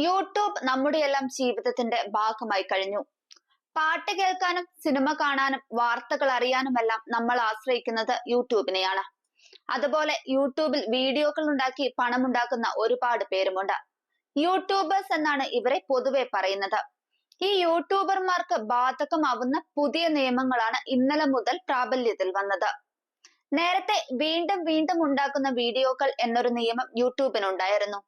YouTube നമ്മുടെയെല്ലാം ജീവിതത്തിന്റെ ഭാഗമായി കഴിഞ്ഞു. പാട്ട് കേൾക്കാനും സിനിമ കാണാനും വാർത്തകൾ അറിയാനുമെല്ലാം നമ്മൾ ആശ്രയിക്കുന്നത് യൂട്യൂബിനെയാണ്. അതുപോലെ യൂട്യൂബിൽ വീഡിയോകൾ ഉണ്ടാക്കി പണമുണ്ടാക്കുന്ന ഒരുപാട് പേരുമുണ്ട്. യൂട്യൂബേഴ്സ് എന്നാണ് ഇവരെ പൊതുവെ പറയുന്നത്. ഈ യൂട്യൂബർമാർക്ക് ബാധകമാവുന്ന പുതിയ നിയമങ്ങളാണ് ഇന്നലെ മുതൽ പ്രാബല്യത്തിൽ വന്നത്. നേരത്തെ വീണ്ടും വീണ്ടും ഉണ്ടാക്കുന്ന വീഡിയോകൾ എന്നൊരു നിയമം യൂട്യൂബിനുണ്ടായിരുന്നു.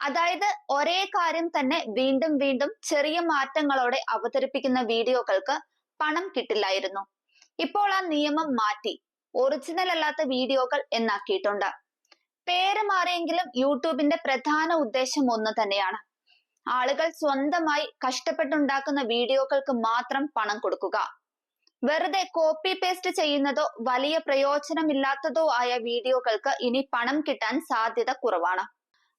അതായത് ഒരേ കാര്യം തന്നെ വീണ്ടും വീണ്ടും ചെറിയ മാറ്റങ്ങളോടെ അവതരിപ്പിക്കുന്ന വീഡിയോകൾക്ക് പണം കിട്ടില്ലായിരുന്നു. ഇപ്പോൾ ആ നിയമം മാറ്റി ഒറിജിനൽ അല്ലാത്ത വീഡിയോകൾ എന്നാക്കിയിട്ടുണ്ട്. പേര് മാറിയെങ്കിലും യൂട്യൂബിന്റെ പ്രധാന ഉദ്ദേശം ഒന്ന് തന്നെയാണ്. ആളുകൾ സ്വന്തമായി കഷ്ടപ്പെട്ടുണ്ടാക്കുന്ന വീഡിയോകൾക്ക് മാത്രം പണം കൊടുക്കുക. വെറുതെ കോപ്പി പേസ്റ്റ് ചെയ്യുന്നതോ വലിയ പ്രയോജനമില്ലാത്തതോ ആയ വീഡിയോകൾക്ക് ഇനി പണം കിട്ടാൻ സാധ്യത കുറവാണ്.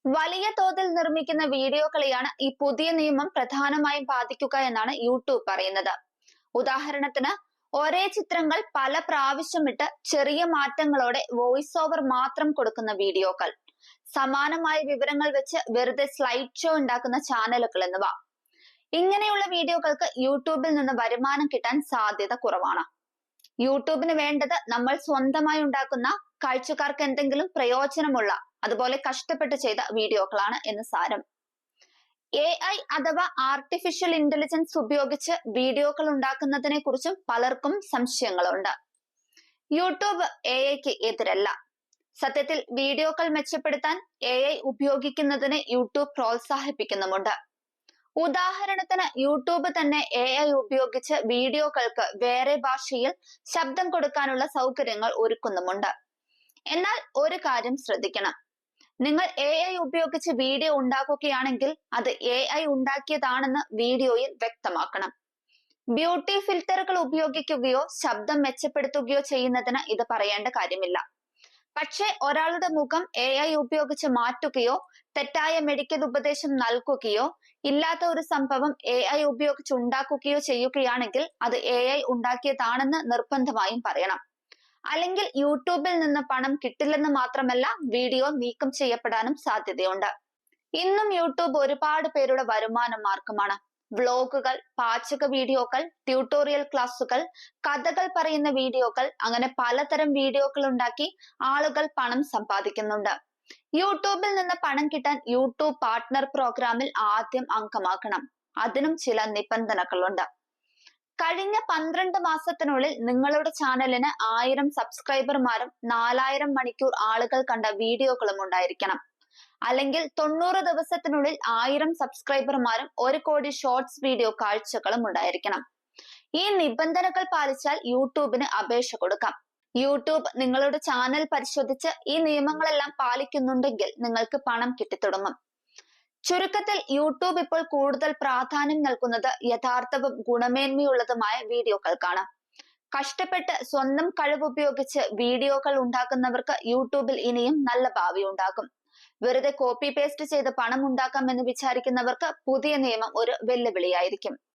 വലിയ തോതിൽ നിർമ്മിക്കുന്ന വീഡിയോകളെയാണ് ഈ പുതിയ നിയമം പ്രധാനമായും ബാധിക്കുക എന്നാണ് യൂട്യൂബ് പറയുന്നത്. ഉദാഹരണത്തിന് ഒരേ ചിത്രങ്ങൾ പല പ്രാവശ്യമിട്ട് ചെറിയ മാറ്റങ്ങളോടെ വോയിസ് ഓവർ മാത്രം കൊടുക്കുന്ന വീഡിയോകൾ, സമാനമായ വിവരങ്ങൾ വെച്ച് വെറുതെ സ്ലൈഡ് ഷോ ഉണ്ടാക്കുന്ന ചാനലുകൾ എന്നിവ. ഇങ്ങനെയുള്ള വീഡിയോകൾക്ക് യൂട്യൂബിൽ നിന്ന് വരുമാനം കിട്ടാൻ സാധ്യത കുറവാണ്. യൂട്യൂബിന് വേണ്ടത് നമ്മൾ സ്വന്തമായി ഉണ്ടാക്കുന്ന കാഴ്ചക്കാർക്ക് എന്തെങ്കിലും പ്രയോജനമുള്ള, അതുപോലെ കഷ്ടപ്പെട്ട് ചെയ്ത വീഡിയോകളാണ് എന്ന് സാരം. AI അഥവാ ആർട്ടിഫിഷ്യൽ ഇന്റലിജൻസ് ഉപയോഗിച്ച് വീഡിയോകൾ ഉണ്ടാക്കുന്നതിനെ കുറിച്ചും പലർക്കും സംശയങ്ങളുണ്ട്. യൂട്യൂബ് AIക്ക് എതിരല്ല. സത്യത്തിൽ വീഡിയോകൾ മെച്ചപ്പെടുത്താൻ AI ഉപയോഗിക്കുന്നതിന് യൂട്യൂബ് പ്രോത്സാഹിപ്പിക്കുന്നുമുണ്ട്. ഉദാഹരണത്തിന് യൂട്യൂബ് തന്നെ AI ഉപയോഗിച്ച് വീഡിയോകൾക്ക് വേറെ ഭാഷയിൽ ശബ്ദം കൊടുക്കാനുള്ള സൗകര്യങ്ങൾ ഒരുക്കുന്നുമുണ്ട്. എന്നാൽ ഒരു കാര്യം ശ്രദ്ധിക്കണം. നിങ്ങൾ AI ഉപയോഗിച്ച് വീഡിയോ ഉണ്ടാക്കുകയാണെങ്കിൽ അത് AI ഉണ്ടാക്കിയതാണെന്ന് വീഡിയോയിൽ വ്യക്തമാക്കണം. ബ്യൂട്ടി ഫിൽറ്ററുകൾ ഉപയോഗിക്കുകയോ ശബ്ദം മെച്ചപ്പെടുത്തുകയോ ചെയ്യുന്നതിന് ഇത് പറയേണ്ട കാര്യമില്ല. പക്ഷേ ഒരാളുടെ മുഖം AI ഉപയോഗിച്ച് മാറ്റുകയോ തെറ്റായ മെഡിക്കൽ ഉപദേശം നൽകുകയോ ഇല്ലാത്ത ഒരു സംഭവം AI ഉപയോഗിച്ച് ഉണ്ടാക്കുകയോ ചെയ്യുകയാണെങ്കിൽ അത് AI ഉണ്ടാക്കിയതാണെന്ന് നിർബന്ധമായും പറയണം. അല്ലെങ്കിൽ യൂട്യൂബിൽ നിന്ന് പണം കിട്ടില്ലെന്ന് മാത്രമല്ല, വീഡിയോ നീക്കം ചെയ്യപ്പെടാനും സാധ്യതയുണ്ട്. ഇന്നും യൂട്യൂബ് ഒരുപാട് പേരുടെ വരുമാന മാർഗമാണ്. വ്ലോഗുകൾ, പാചക വീഡിയോകൾ, ട്യൂട്ടോറിയൽ ക്ലാസുകൾ, കഥകൾ പറയുന്ന വീഡിയോകൾ, അങ്ങനെ പലതരം വീഡിയോകൾ ഉണ്ടാക്കി ആളുകൾ പണം സമ്പാദിക്കുന്നുണ്ട്. യൂട്യൂബിൽ നിന്ന് പണം കിട്ടാൻ യൂട്യൂബ് പാർട്ട്ണർ പ്രോഗ്രാമിൽ ആദ്യം അംഗമാകണം. അതിനും ചില നിബന്ധനകളുണ്ട്. കഴിഞ്ഞ 12 മാസത്തിനുള്ളിൽ നിങ്ങളുടെ ചാനലിന് 1000 സബ്സ്ക്രൈബർമാരും 4000 മണിക്കൂർ ആളുകൾ കണ്ട വീഡിയോകളും ഉണ്ടായിരിക്കണം. അല്ലെങ്കിൽ 90 ദിവസത്തിനുള്ളിൽ 1000 സബ്സ്ക്രൈബർമാരും 1 കോടി ഷോർട്സ് വീഡിയോ കാഴ്ചകളും ഉണ്ടായിരിക്കണം. ഈ നിബന്ധനകൾ പാലിച്ചാൽ യൂട്യൂബിന് അപേക്ഷ കൊടുക്കാം. യൂട്യൂബ് നിങ്ങളുടെ ചാനൽ പരിശോധിച്ച് ഈ നിയമങ്ങളെല്ലാം പാലിക്കുന്നുണ്ടെങ്കിൽ നിങ്ങൾക്ക് പണം കിട്ടിത്തുടങ്ങും. ചുരുക്കത്തിൽ യൂട്യൂബ് ഇപ്പോൾ കൂടുതൽ പ്രാധാന്യം നൽകുന്നത് യഥാർത്ഥവും ഗുണമേന്മയുള്ളതുമായ വീഡിയോകൾക്കാണ്. കഷ്ടപ്പെട്ട് സ്വന്തം കഴിവുപയോഗിച്ച് വീഡിയോകൾ ഉണ്ടാക്കുന്നവർക്ക് യൂട്യൂബിൽ ഇനിയും നല്ല ഭാവി ഉണ്ടാകും. വെറുതെ കോപ്പി പേസ്റ്റ് ചെയ്ത് പണം ഉണ്ടാക്കാം എന്ന് വിചാരിക്കുന്നവർക്ക് പുതിയ നിയമം ഒരു വെല്ലുവിളിയായിരിക്കും.